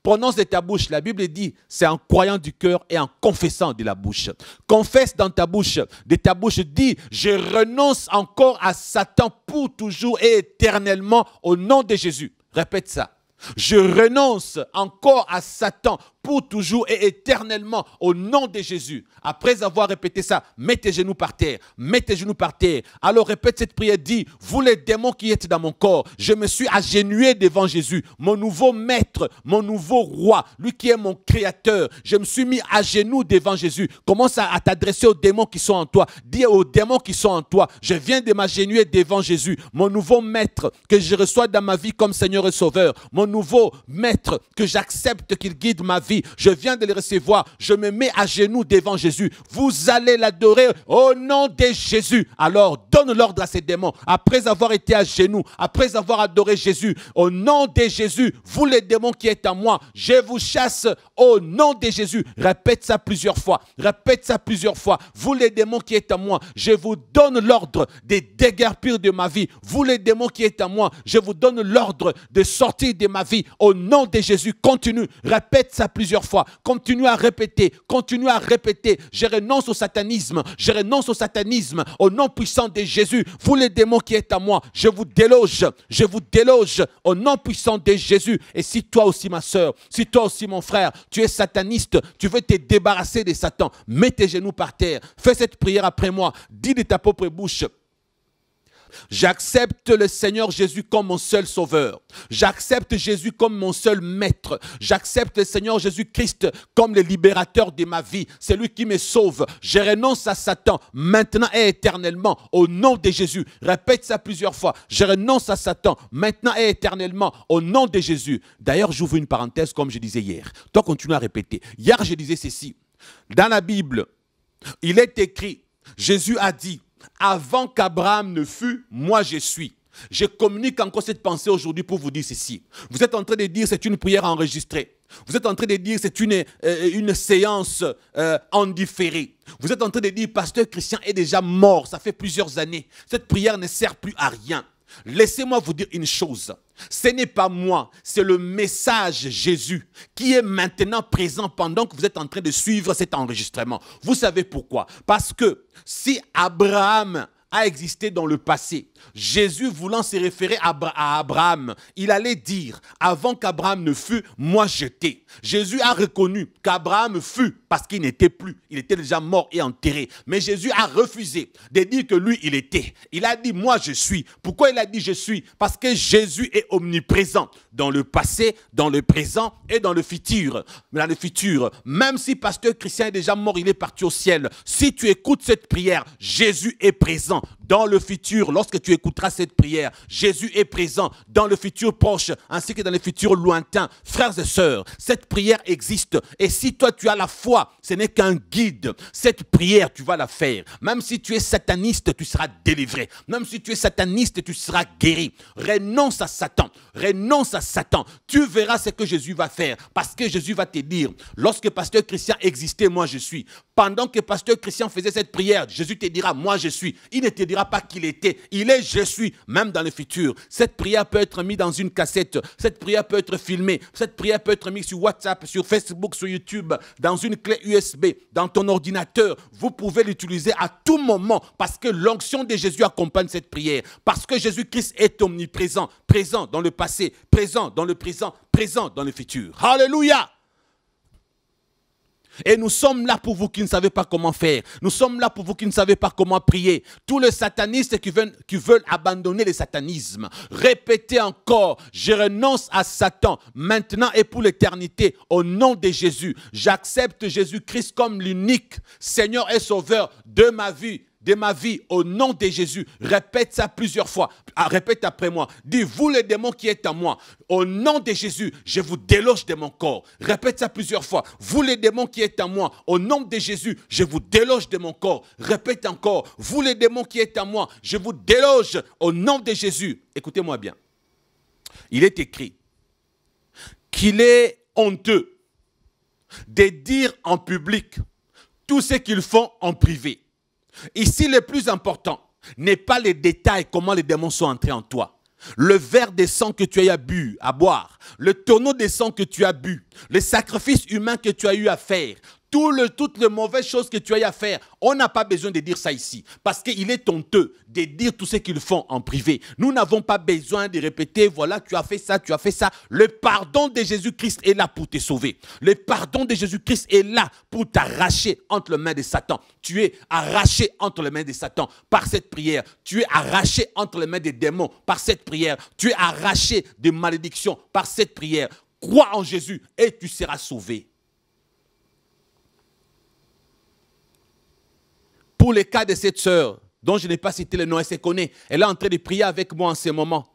Prononce de ta bouche. La Bible dit, c'est en croyant du cœur et en confessant de la bouche. Confesse dans ta bouche. De ta bouche, dis, je renonce encore à Satan pour toujours et éternellement au nom de Jésus. Répète ça. Je renonce encore à Satan pour toujours et éternellement, au nom de Jésus. Après avoir répété ça, mets tes genoux par terre, mets tes genoux par terre. Alors répète cette prière, dis, vous les démons qui êtes dans mon corps, je me suis agenouillé devant Jésus, mon nouveau maître, mon nouveau roi, lui qui est mon créateur. Je me suis mis à genoux devant Jésus. Commence à t'adresser aux démons qui sont en toi. Dis aux démons qui sont en toi, je viens de m'agenouiller devant Jésus, mon nouveau maître que je reçois dans ma vie comme Seigneur et Sauveur, mon nouveau maître que j'accepte qu'il guide ma vie. Je viens de le recevoir, je me mets à genoux devant Jésus. Vous allez l'adorer au nom de Jésus. Alors donne l'ordre à ces démons, après avoir été à genoux, après avoir adoré Jésus, au nom de Jésus, vous les démons qui êtes en moi, je vous chasse au nom de Jésus. Répète ça plusieurs fois, répète ça plusieurs fois. Vous les démons qui êtes en moi, je vous donne l'ordre de déguerpir de ma vie. Vous les démons qui êtes en moi, je vous donne l'ordre de sortir de ma vie au nom de Jésus. Continue, répète ça plusieurs fois, continue à répéter, continue à répéter. Je renonce au satanisme, je renonce au satanisme au nom puissant de Jésus. Vous les démons qui êtes en moi, je vous déloge au nom puissant de Jésus. Et si toi aussi ma soeur, si toi aussi mon frère, tu es sataniste, tu veux te débarrasser de Satan, mets tes genoux par terre, fais cette prière après moi, dis de ta propre bouche: j'accepte le Seigneur Jésus comme mon seul sauveur. J'accepte Jésus comme mon seul maître. J'accepte le Seigneur Jésus-Christ comme le libérateur de ma vie. C'est lui qui me sauve. Je renonce à Satan maintenant et éternellement au nom de Jésus. Répète ça plusieurs fois. Je renonce à Satan maintenant et éternellement au nom de Jésus. D'ailleurs, j'ouvre une parenthèse comme je disais hier. Toi, continue à répéter. Hier, je disais ceci. Dans la Bible, il est écrit, Jésus a dit: avant qu'Abraham ne fût, moi je suis. Je communique encore cette pensée aujourd'hui pour vous dire ceci. Vous êtes en train de dire c'est une prière enregistrée. Vous êtes en train de dire c'est une séance en différé. Vous êtes en train de dire pasteur Christian est déjà mort, ça fait plusieurs années. Cette prière ne sert plus à rien. Laissez-moi vous dire une chose. Ce n'est pas moi, c'est le message Jésus qui est maintenant présent pendant que vous êtes en train de suivre cet enregistrement. Vous savez pourquoi? Parce que si Abraham a existé dans le passé, Jésus voulant se référer à Abraham, il allait dire, avant qu'Abraham ne fût, moi j'étais. Jésus a reconnu qu'Abraham fut parce qu'il n'était plus. Il était déjà mort et enterré. Mais Jésus a refusé de dire que lui, il était. Il a dit, moi je suis. Pourquoi il a dit je suis? Parce que Jésus est omniprésent dans le passé, dans le présent et dans le futur. Mais dans le futur, même si pasteur Christian est déjà mort, il est parti au ciel. Si tu écoutes cette prière, Jésus est présent. Dans le futur, lorsque tu écouteras cette prière, Jésus est présent dans le futur proche ainsi que dans le futur lointain. Frères et sœurs, cette prière existe. Et si toi tu as la foi, ce n'est qu'un guide. Cette prière, tu vas la faire. Même si tu es sataniste, tu seras délivré. Même si tu es sataniste, tu seras guéri. Renonce à Satan. Renonce à Satan. Tu verras ce que Jésus va faire. Parce que Jésus va te dire, lorsque pasteur Christian existait, moi je suis. Pendant que pasteur Christian faisait cette prière, Jésus te dira, moi je suis. Il ne te dira pas qu'il était. Il est je suis, même dans le futur. Cette prière peut être mise dans une cassette. Cette prière peut être filmée. Cette prière peut être mise sur WhatsApp, sur Facebook, sur YouTube, dans une clé USB, dans ton ordinateur. Vous pouvez l'utiliser à tout moment parce que l'onction de Jésus accompagne cette prière. Parce que Jésus-Christ est omniprésent, présent dans le passé, présent dans le présent, présent dans le futur. Alléluia! Et nous sommes là pour vous qui ne savez pas comment faire. Nous sommes là pour vous qui ne savez pas comment prier. Tous les satanistes qui veulent abandonner le satanisme. Répétez encore, je renonce à Satan maintenant et pour l'éternité au nom de Jésus. J'accepte Jésus-Christ comme l'unique Seigneur et Sauveur de ma vie. Au nom de Jésus. Répète ça plusieurs fois. Répète après moi. Dis, vous les démons qui êtes en moi, au nom de Jésus, je vous déloge de mon corps. Répète ça plusieurs fois. Vous les démons qui êtes en moi, au nom de Jésus, je vous déloge de mon corps. Répète encore. Vous les démons qui êtes en moi, je vous déloge au nom de Jésus. Écoutez-moi bien. Il est écrit qu'il est honteux de dire en public tout ce qu'ils font en privé. Ici, le plus important n'est pas les détails, comment les démons sont entrés en toi. Le verre de sang que tu as bu à boire, le tonneau de sang que tu as bu, le sacrifice humain que tu as eu à faire, toutes les mauvaises choses que tu as à faire, on n'a pas besoin de dire ça ici. Parce qu'il est honteux de dire tout ce qu'ils font en privé. Nous n'avons pas besoin de répéter, voilà, tu as fait ça, tu as fait ça. Le pardon de Jésus-Christ est là pour te sauver. Le pardon de Jésus-Christ est là pour t'arracher entre les mains de Satan. Tu es arraché entre les mains de Satan par cette prière. Tu es arraché entre les mains des démons par cette prière. Tu es arraché des malédictions par cette prière. Crois en Jésus et tu seras sauvé. Pour le cas de cette sœur, dont je n'ai pas cité le nom, elle se connaît. Elle est en train de prier avec moi en ce moment.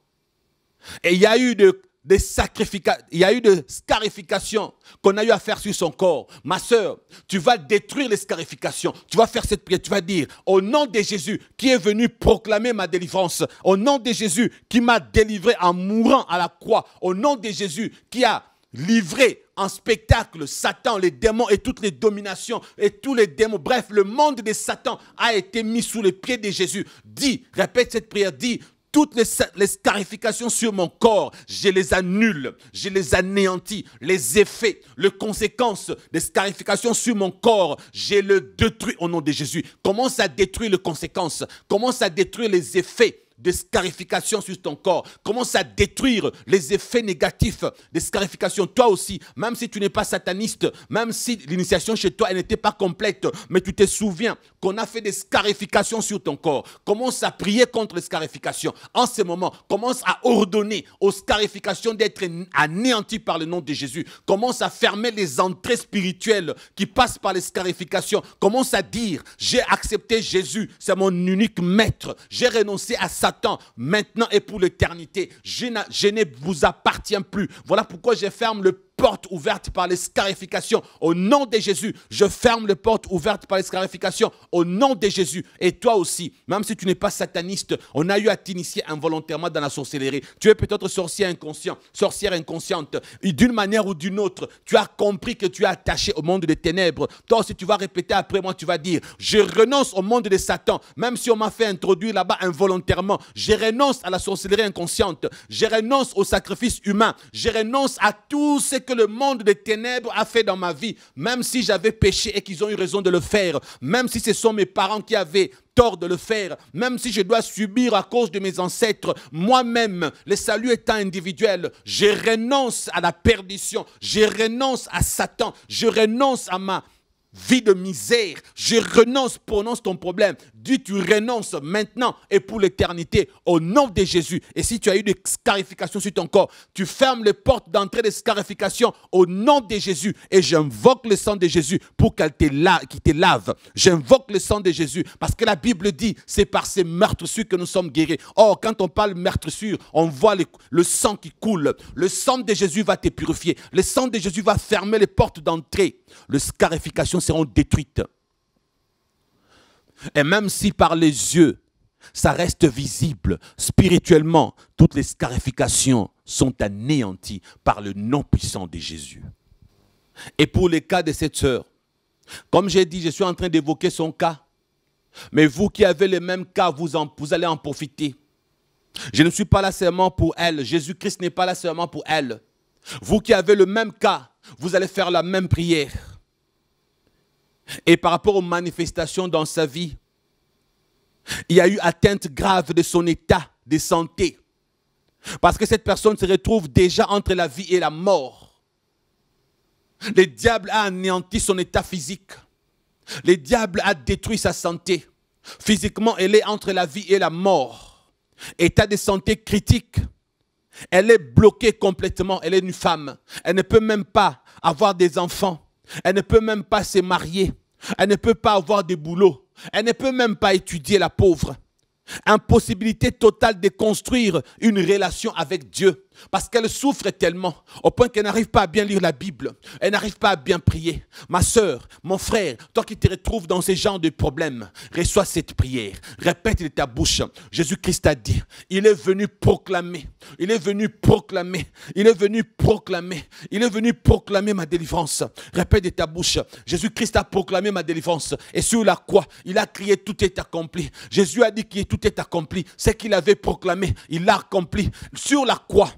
Et il y a eu des scarifications qu'on a eu à faire sur son corps. Ma sœur, tu vas détruire les scarifications. Tu vas faire cette prière. Tu vas dire, au nom de Jésus qui est venu proclamer ma délivrance, au nom de Jésus qui m'a délivré en mourant à la croix, au nom de Jésus qui a livré en spectacle Satan, les démons et toutes les dominations et tous les démons. Bref, le monde de Satan a été mis sous les pieds de Jésus. Dis, répète cette prière, dis, toutes les scarifications sur mon corps, je les annule, je les anéantis. Les effets, les conséquences des scarifications sur mon corps, je les détruis au nom de Jésus. Commence à détruire les conséquences, commence à détruire les effets de scarification sur ton corps. Commence à détruire les effets négatifs des scarifications. Toi aussi, même si tu n'es pas sataniste, même si l'initiation chez toi n'était pas complète, mais tu te souviens qu'on a fait des scarifications sur ton corps. Commence à prier contre les scarifications. En ce moment, commence à ordonner aux scarifications d'être anéanties par le nom de Jésus. Commence à fermer les entrées spirituelles qui passent par les scarifications. Commence à dire, j'ai accepté Jésus, c'est mon unique maître. J'ai renoncé à Satan, maintenant et pour l'éternité. Je ne vous appartiens plus. Voilà pourquoi je ferme le porte ouverte par les scarifications. Au nom de Jésus, je ferme les portes ouvertes par les scarifications. Au nom de Jésus. Et toi aussi, même si tu n'es pas sataniste, on a eu à t'initier involontairement dans la sorcellerie. Tu es peut-être sorcier inconscient, sorcière inconsciente. Et d'une manière ou d'une autre, tu as compris que tu es attaché au monde des ténèbres. Toi aussi, tu vas répéter après moi, tu vas dire, je renonce au monde de Satan. Même si on m'a fait introduire là-bas involontairement, je renonce à la sorcellerie inconsciente. Je renonce au sacrifice humain. Je renonce à tout ce que le monde des ténèbres a fait dans ma vie, même si j'avais péché et qu'ils ont eu raison de le faire, même si ce sont mes parents qui avaient tort de le faire, même si je dois subir à cause de mes ancêtres, moi-même, le salut étant individuel, je renonce à la perdition, je renonce à Satan, je renonce à ma vie de misère, je renonce, prononce ton problème, dis tu renonces maintenant et pour l'éternité au nom de Jésus. Et si tu as eu des scarifications sur ton corps, tu fermes les portes d'entrée des scarifications au nom de Jésus et j'invoque le sang de Jésus pour qu'il te lave. J'invoque le sang de Jésus parce que la Bible dit c'est par ces meurtrissures que nous sommes guéris. Or, quand on parle meurtrissure, on voit le sang qui coule. Le sang de Jésus va te purifier. Le sang de Jésus va fermer les portes d'entrée. Les scarifications seront détruites. Et même si par les yeux, ça reste visible, spirituellement, toutes les scarifications sont anéanties par le nom puissant de Jésus. Et pour le cas de cette sœur, comme j'ai dit, je suis en train d'évoquer son cas. Mais vous qui avez le même cas, vous allez en profiter. Je ne suis pas là seulement pour elle. Jésus-Christ n'est pas là seulement pour elle. Vous qui avez le même cas, vous allez faire la même prière. Et par rapport aux manifestations dans sa vie, il y a eu atteinte grave de son état de santé. Parce que cette personne se retrouve déjà entre la vie et la mort. Le diable a anéanti son état physique. Le diable a détruit sa santé. Physiquement, elle est entre la vie et la mort. État de santé critique. Elle est bloquée complètement. Elle est une femme. Elle ne peut même pas avoir des enfants. Elle ne peut même pas se marier. Elle ne peut pas avoir de boulot. Elle ne peut même pas étudier, la pauvre. Impossibilité totale de construire une relation avec Dieu. Parce qu'elle souffre tellement, au point qu'elle n'arrive pas à bien lire la Bible. Elle n'arrive pas à bien prier. Ma soeur, mon frère, toi qui te retrouves dans ce genre de problèmes, reçois cette prière. Répète de ta bouche. Jésus-Christ a dit, il est venu proclamer. Il est venu proclamer. Il est venu proclamer. Il est venu proclamer ma délivrance. Répète de ta bouche. Jésus-Christ a proclamé ma délivrance. Et sur la croix, il a crié, tout est accompli. Jésus a dit que tout est accompli. Ce qu'il avait proclamé, il l'a accompli. Sur la croix,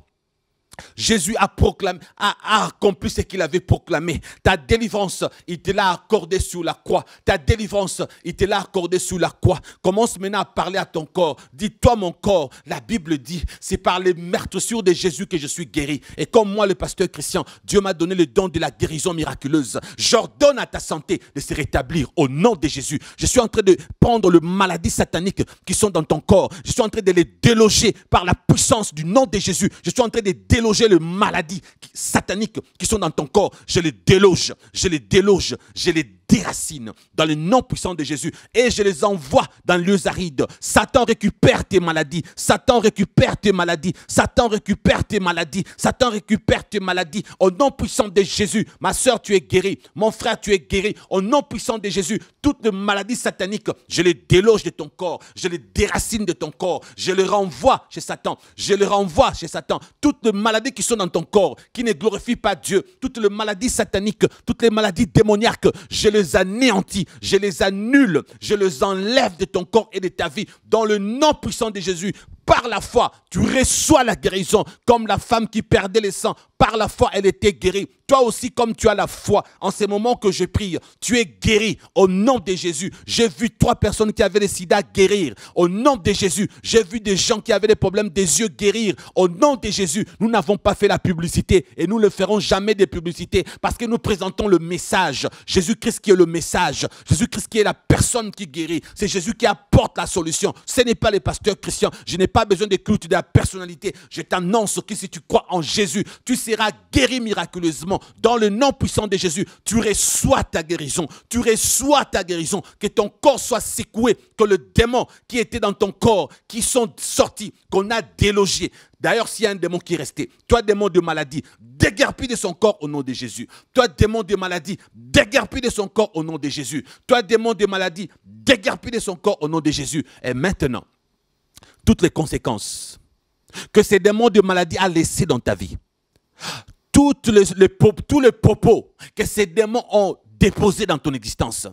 Jésus a proclamé, a accompli ce qu'il avait proclamé. Ta délivrance, il te l'a accordé sur la croix. Ta délivrance, il te l'a accordé sur la croix. Commence maintenant à parler à ton corps. Dis-toi mon corps, la Bible dit, c'est par les meurtrissures de Jésus que je suis guéri. Et comme moi, le pasteur Christian, Dieu m'a donné le don de la guérison miraculeuse. J'ordonne à ta santé de se rétablir au nom de Jésus. Je suis en train de prendre les maladies sataniques qui sont dans ton corps. Je suis en train de les déloger par la puissance du nom de Jésus. Je suis en train de déloger les maladies sataniques qui sont dans ton corps. Je les déloge, je les déloge, je les déracine dans le nom puissant de Jésus et je les envoie dans les lieux arides. Satan récupère tes maladies. Satan récupère tes maladies. Satan récupère tes maladies. Satan récupère tes maladies. Au nom puissant de Jésus, ma soeur, tu es guérie. Mon frère, tu es guéri. Au nom puissant de Jésus, toutes les maladies sataniques, je les déloge de ton corps. Je les déracine de ton corps. Je les renvoie chez Satan. Je les renvoie chez Satan. Toutes les maladies qui sont dans ton corps, qui ne glorifient pas Dieu, toutes les maladies sataniques, toutes les maladies démoniaques, je les anéantis, je les annule, je les enlève de ton corps et de ta vie. Dans le nom puissant de Jésus, par la foi, tu reçois la guérison, comme la femme qui perdait le sang. Par la foi, elle était guérie. Toi aussi, comme tu as la foi, en ces moments que je prie, tu es guéri au nom de Jésus. J'ai vu 3 personnes qui avaient le sida guérir. Au nom de Jésus, j'ai vu des gens qui avaient des problèmes des yeux guérir. Au nom de Jésus, nous n'avons pas fait la publicité et nous ne ferons jamais de publicité parce que nous présentons le message. Jésus-Christ qui est le message. Jésus-Christ qui est la personne qui guérit. C'est Jésus qui apporte la solution. Ce n'est pas les pasteurs chrétiens. Je n'ai pas besoin de culte de la personnalité. Je t'annonce que si tu crois en Jésus, tu seras guéri miraculeusement. Dans le nom puissant de Jésus, tu reçois ta guérison. Tu reçois ta guérison. Que ton corps soit secoué. Que le démon qui était dans ton corps, qui sont sortis, qu'on a délogé. D'ailleurs, s'il y a un démon qui est resté, toi démon de maladie, déguerpis de son corps au nom de Jésus. Toi démon de maladie, déguerpis de son corps au nom de Jésus. Toi démon de maladie, déguerpis de son corps au nom de Jésus. Et maintenant, toutes les conséquences que ces démons de maladie a laissées dans ta vie, tous les propos que ces démons ont déposés dans ton existence,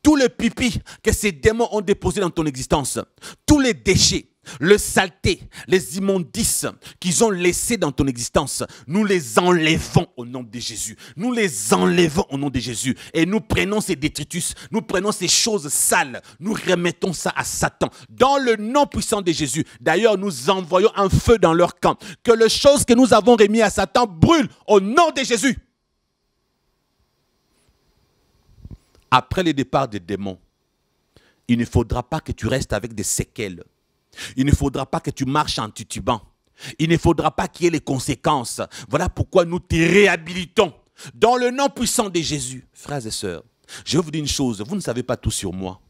tous les pipis que ces démons ont déposés dans ton existence, tous les déchets, le saleté, les immondices qu'ils ont laissés dans ton existence, nous les enlevons au nom de Jésus. Nous les enlevons au nom de Jésus. Et nous prenons ces détritus, nous prenons ces choses sales, nous remettons ça à Satan. Dans le nom puissant de Jésus. D'ailleurs, nous envoyons un feu dans leur camp. Que les choses que nous avons remis à Satan brûlent au nom de Jésus. Après le départ des démons, il ne faudra pas que tu restes avec des séquelles. Il ne faudra pas que tu marches en titubant. Il ne faudra pas qu'il y ait les conséquences. Voilà pourquoi nous te réhabilitons. Dans le nom puissant de Jésus. Frères et sœurs, je vais vous dire une chose. Vous ne savez pas tout sur moi.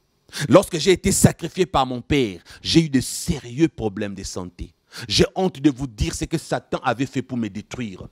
Lorsque j'ai été sacrifié par mon père, j'ai eu de sérieux problèmes de santé. J'ai honte de vous dire ce que Satan avait fait pour me détruire.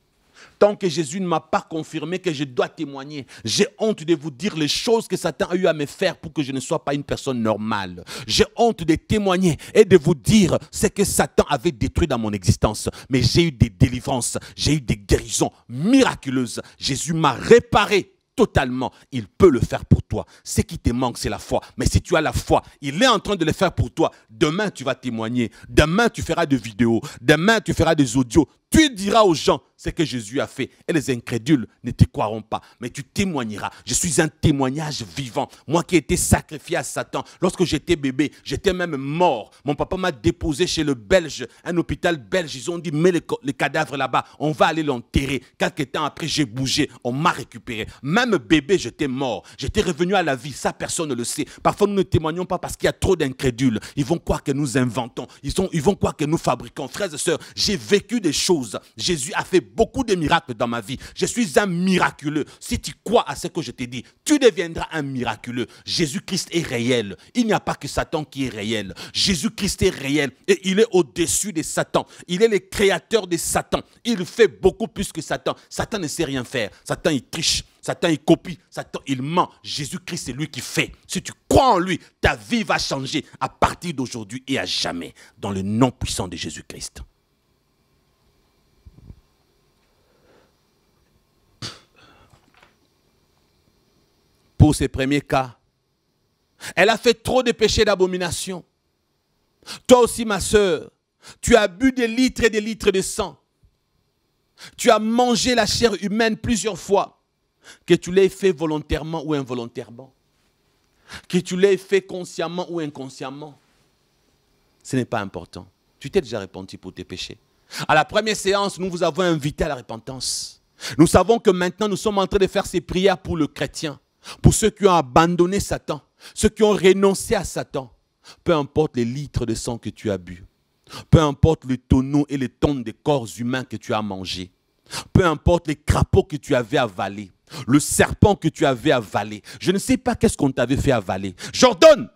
Tant que Jésus ne m'a pas confirmé que je dois témoigner, j'ai honte de vous dire les choses que Satan a eu à me faire pour que je ne sois pas une personne normale. J'ai honte de témoigner et de vous dire ce que Satan avait détruit dans mon existence. Mais j'ai eu des délivrances, j'ai eu des guérisons miraculeuses. Jésus m'a réparé totalement. Il peut le faire pour toi. Ce qui te manque, c'est la foi. Mais si tu as la foi, il est en train de le faire pour toi. Demain, tu vas témoigner. Demain, tu feras des vidéos. Demain, tu feras des audios. Tu diras aux gens ce que Jésus a fait. Et les incrédules ne te croiront pas. Mais tu témoigneras. Je suis un témoignage vivant. Moi qui ai été sacrifié à Satan. Lorsque j'étais bébé, j'étais même mort. Mon papa m'a déposé chez le Belge, un hôpital belge. Ils ont dit, mets le cadavre là-bas. On va aller l'enterrer. Quelques temps après, j'ai bougé. On m'a récupéré. Même bébé, j'étais mort. J'étais revenu à la vie. Ça, personne ne le sait. Parfois, nous ne témoignons pas parce qu'il y a trop d'incrédules. Ils vont croire que nous inventons. Ils vont croire que nous fabriquons. Frères et sœurs, j'ai vécu des choses. Jésus a fait beaucoup de miracles dans ma vie. Je suis un miraculeux. Si tu crois à ce que je t'ai dit, tu deviendras un miraculeux. Jésus-Christ est réel. Il n'y a pas que Satan qui est réel. Jésus-Christ est réel et il est au-dessus de Satan. Il est le créateur de Satan. Il fait beaucoup plus que Satan. Satan ne sait rien faire. Satan, il triche. Satan, il copie. Satan, il ment. Jésus-Christ, c'est lui qui fait. Si tu crois en lui, ta vie va changer à partir d'aujourd'hui et à jamais. Dans le nom puissant de Jésus-Christ. Pour ces premiers cas, elle a fait trop de péchés d'abomination. Toi aussi, ma sœur, tu as bu des litres et des litres de sang. tu as mangé la chair humaine plusieurs fois, que tu l'aies fait volontairement ou involontairement, que tu l'aies fait consciemment ou inconsciemment, ce n'est pas important. Tu t'es déjà repenti pour tes péchés. À la première séance, nous vous avons invité à la repentance. Nous savons que maintenant, nous sommes en train de faire ces prières pour le chrétien, pour ceux qui ont abandonné Satan, ceux qui ont renoncé à Satan. Peu importe les litres de sang que tu as bu, peu importe les tonneaux et les tonnes de corps humains que tu as mangés, peu importe les crapauds que tu avais avalés, le serpent que tu avais avalé, je ne sais pas qu'est-ce qu'on t'avait fait avaler. J'ordonne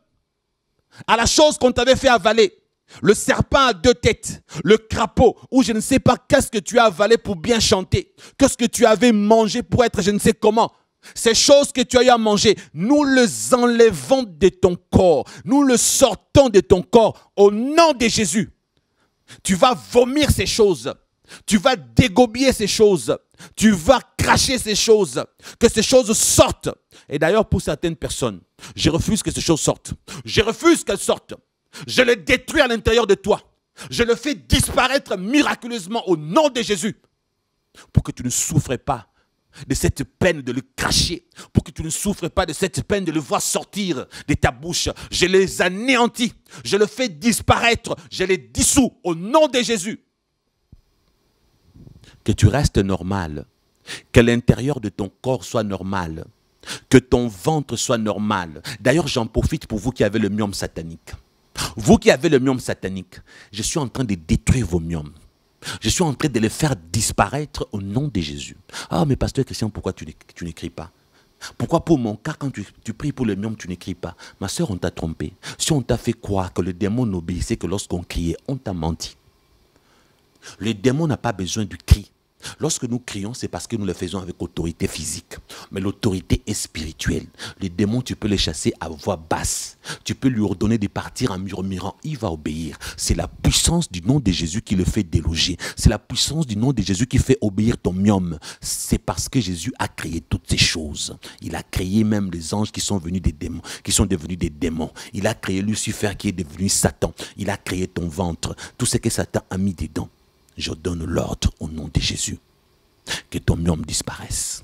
à la chose qu'on t'avait fait avaler, le serpent à deux têtes, le crapaud, ou je ne sais pas qu'est-ce que tu as avalé pour bien chanter, qu'est-ce que tu avais mangé pour être je ne sais comment. Ces choses que tu as eu à manger, nous les enlevons de ton corps, nous les sortons de ton corps au nom de Jésus. Tu vas vomir ces choses, tu vas dégobiller ces choses, tu vas cracher ces choses, que ces choses sortent. Et d'ailleurs pour certaines personnes, je refuse que ces choses sortent, je refuse qu'elles sortent. Je le détruis à l'intérieur de toi. Je le fais disparaître miraculeusement au nom de Jésus. Pour que tu ne souffres pas de cette peine de le cracher. Pour que tu ne souffres pas de cette peine de le voir sortir de ta bouche. Je les anéantis. Je le fais disparaître. Je les dissous au nom de Jésus. Que tu restes normal. Que l'intérieur de ton corps soit normal. Que ton ventre soit normal. D'ailleurs, j'en profite pour vous qui avez le myome satanique. Vous qui avez le myome satanique, je suis en train de détruire vos myomes. Je suis en train de les faire disparaître au nom de Jésus. Ah, mais pasteur Christian, pourquoi tu n'écris pas? Pourquoi pour mon cas, quand tu pries pour le myome, tu n'écris pas? Ma soeur, on t'a trompé. Si on t'a fait croire que le démon n'obéissait que lorsqu'on criait, on t'a menti. Le démon n'a pas besoin du cri. Lorsque nous crions, c'est parce que nous le faisons avec autorité physique. Mais l'autorité est spirituelle. Les démons, tu peux les chasser à voix basse. Tu peux lui ordonner de partir en murmurant. Il va obéir. C'est la puissance du nom de Jésus qui le fait déloger. C'est la puissance du nom de Jésus qui fait obéir ton myome. C'est parce que Jésus a créé toutes ces choses. Il a créé même les anges qui sont venus des démons, qui sont devenus des démons. Il a créé Lucifer qui est devenu Satan. Il a créé ton ventre. Tout ce que Satan a mis dedans. Je donne l'ordre au nom de Jésus. Que ton myome disparaisse.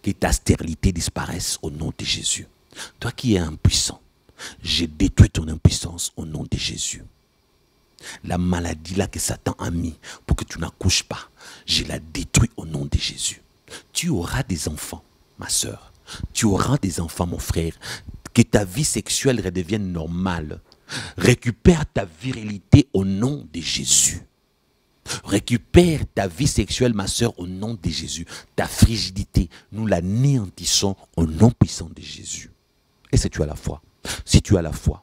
Que ta stérilité disparaisse au nom de Jésus. Toi qui es impuissant, je détruis ton impuissance au nom de Jésus. La maladie là que Satan a mis pour que tu n'accouches pas, je la détruis au nom de Jésus. Tu auras des enfants, ma soeur. Tu auras des enfants, mon frère. Que ta vie sexuelle redevienne normale. Récupère ta virilité au nom de Jésus. Récupère ta vie sexuelle, ma soeur, au nom de Jésus. Ta frigidité, nous l'anéantissons au nom puissant de Jésus. Et si tu as la foi, si tu as la foi,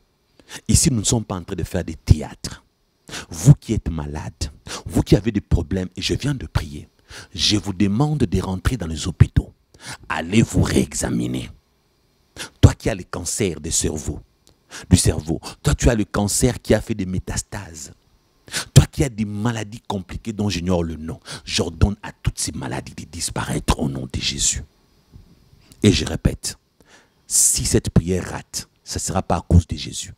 ici nous ne sommes pas en train de faire des théâtres. Vous qui êtes malade, vous qui avez des problèmes, et je viens de prier, je vous demande de rentrer dans les hôpitaux. Allez vous réexaminer. Toi qui as le cancer du cerveau, toi tu as le cancer qui a fait des métastases. Toi qui as des maladies compliquées dont j'ignore le nom, j'ordonne à toutes ces maladies de disparaître au nom de Jésus. Et je répète, si cette prière rate, ce ne sera pas à cause de Jésus.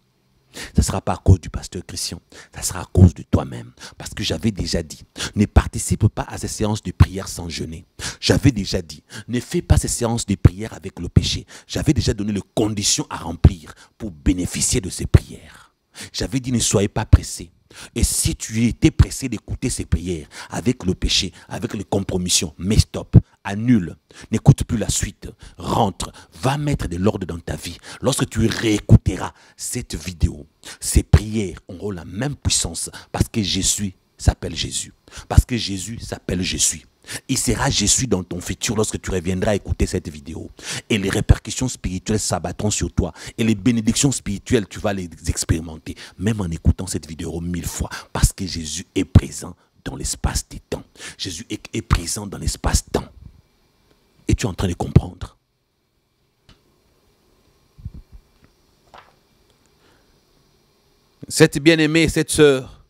Ce ne sera pas à cause du pasteur Christian. Ce sera à cause de toi-même. Parce que j'avais déjà dit, ne participe pas à ces séances de prière sans jeûner. J'avais déjà dit, ne fais pas ces séances de prière avec le péché. J'avais déjà donné les conditions à remplir pour bénéficier de ces prières. J'avais dit, ne soyez pas pressés. Et si tu étais pressé d'écouter ces prières avec le péché, avec les compromissions, mais stop, annule, n'écoute plus la suite, rentre, va mettre de l'ordre dans ta vie. Lorsque tu réécouteras cette vidéo, ces prières auront la même puissance parce que Jésus s'appelle Jésus. Parce que Jésus s'appelle Je suis. Il sera Jésus dans ton futur lorsque tu reviendras écouter cette vidéo. Et les répercussions spirituelles s'abattront sur toi. Et les bénédictions spirituelles, tu vas les expérimenter. Même en écoutant cette vidéo 1000 fois. Parce que Jésus est présent dans l'espace des temps. Jésus est présent dans l'espace-temps. Et tu es en train de comprendre. Cette bien-aimée, cette sœur,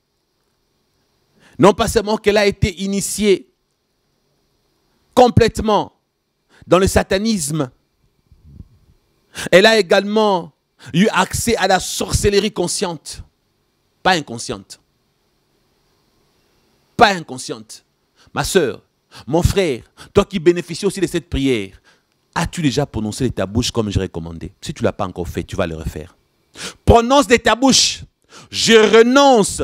non pas seulement qu'elle a été initiée complètement dans le satanisme, elle a également eu accès à la sorcellerie consciente, pas inconsciente. Pas inconsciente. Ma sœur, mon frère, toi qui bénéficies aussi de cette prière, as-tu déjà prononcé de ta bouche comme j'ai recommandé? Si tu ne l'as pas encore fait, tu vas le refaire. Prononce de ta bouche, je renonce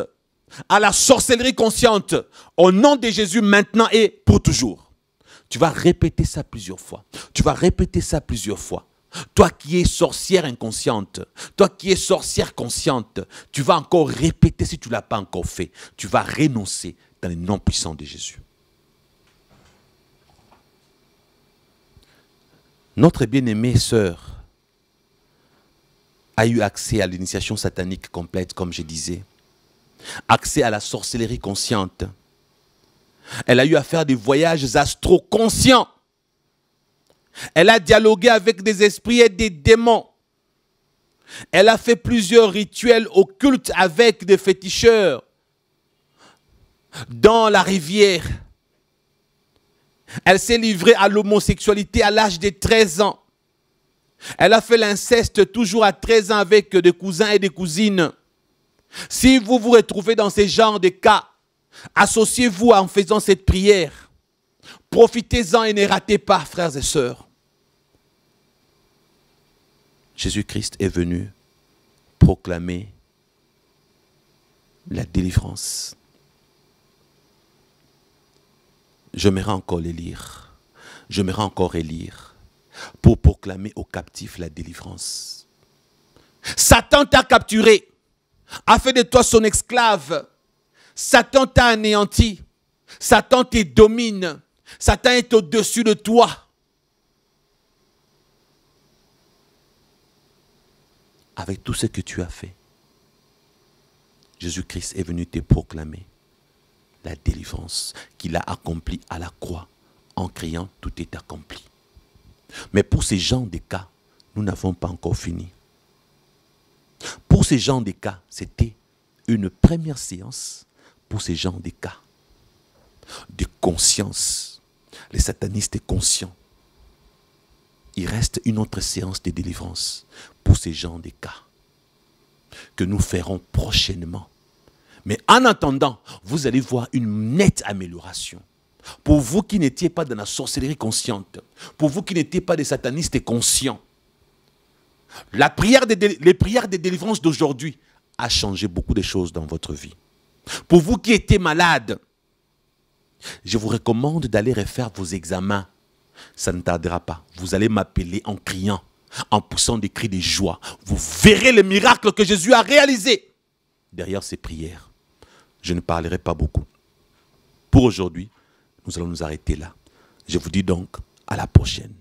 à la sorcellerie consciente au nom de Jésus maintenant et pour toujours. Tu vas répéter ça plusieurs fois. Tu vas répéter ça plusieurs fois. Toi qui es sorcière inconsciente, toi qui es sorcière consciente, tu vas encore répéter si tu ne l'as pas encore fait. Tu vas renoncer dans le nom puissant de Jésus. Notre bien-aimée sœur a eu accès à l'initiation satanique complète, comme je disais. Accès à la sorcellerie consciente. Elle a eu à faire des voyages astro-conscients. Elle a dialogué avec des esprits et des démons. Elle a fait plusieurs rituels occultes avec des féticheurs dans la rivière. Elle s'est livrée à l'homosexualité à l'âge de 13 ans. Elle a fait l'inceste toujours à 13 ans avec des cousins et des cousines. Si vous vous retrouvez dans ce genre de cas, associez-vous en faisant cette prière. Profitez-en et ne ratez pas, frères et sœurs. Jésus-Christ est venu proclamer la délivrance. J'aimerais encore les lire. J'aimerais encore les lire pour proclamer aux captifs la délivrance. Satan t'a capturé, a fait de toi son esclave. Satan t'a anéanti. Satan te domine. Satan est au-dessus de toi. Avec tout ce que tu as fait, Jésus-Christ est venu te proclamer la délivrance qu'il a accomplie à la croix en criant « Tout est accompli ». Mais pour ces gens de cas, nous n'avons pas encore fini. Pour ces gens de cas, c'était une première séance pour ces gens de cas de conscience. Les satanistes conscients. Il reste une autre séance de délivrance pour ces gens de cas que nous ferons prochainement. Mais en attendant, vous allez voir une nette amélioration. Pour vous qui n'étiez pas dans la sorcellerie consciente, pour vous qui n'étiez pas des satanistes conscients, les prières de délivrance d'aujourd'hui a changé beaucoup de choses dans votre vie. Pour vous qui étiez malades, je vous recommande d'aller refaire vos examens. Ça ne tardera pas. Vous allez m'appeler en criant, en poussant des cris de joie. Vous verrez le miracle que Jésus a réalisé derrière ces prières. Je ne parlerai pas beaucoup. Pour aujourd'hui, nous allons nous arrêter là. Je vous dis donc à la prochaine.